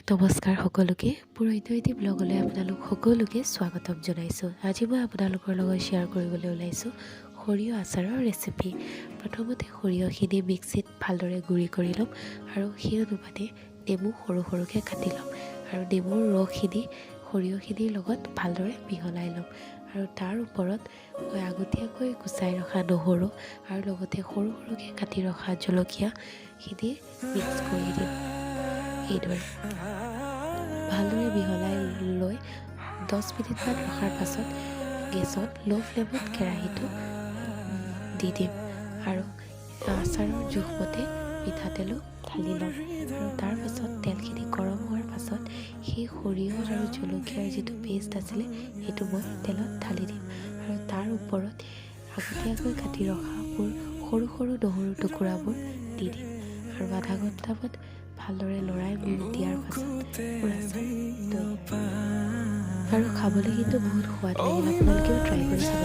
নমস্কাৰ সকলোকে পুৰোহিতৈতি ব্লগলৈ আপোনালোক সকলোকে স্বাগতম জনাইছোঁ। আজি মই আপোনালোকৰ লগত শ্বেয়াৰ কৰিবলৈ ওলাইছোঁ সৰিয়হ আচাৰৰ ৰেচিপি। প্ৰথমতে সৰিয়হখিনি মিক্সিত ভালদৰে গুড়ি কৰি ল'ম আৰু সেই অনুপাতে নেমু সৰু সৰুকৈ কাটি ল'ম আৰু নেমুৰ ৰসখিনি সৰিয়হখিনিৰ লগত ভালদৰে মিহলাই ল'ম আৰু তাৰ ওপৰত মই আগতীয়াকৈ গুচাই ৰখা নহৰু আৰু লগতে সৰু সৰুকৈ কাটি ৰখা জলকীয়াখিনি মিক্স কৰি দিম। এইদৰে ভালদৰে মিহলাই লৈ 10 মিনিটমান ৰখাৰ পাছত গেছত ল' ফ্লেমত কেৰাহীটো দি দিম আৰু আচাৰৰ জোখমতে মিঠাতেলো ঢালি ল'ম আৰু তাৰ পাছত তেলখিনি গৰম হোৱাৰ পাছত সেই সৰিয়হ আৰু জলকীয়াৰ যিটো পেষ্ট আছিলে সেইটো মই তেলত ঢালি দিম আৰু তাৰ ওপৰত আগতীয়াকৈ কাটি ৰখাবোৰ সৰু সৰু নহৰু টুকুৰাবোৰ দি দিম আৰু আধা ঘণ্টামান ভালদৰে লৰাই দিয়াৰ পাছত আৰু খাবলৈ কিন্তু বহুত সোৱাদ লাগিল। আপোনালোকেও ট্ৰাই কৰি চাব।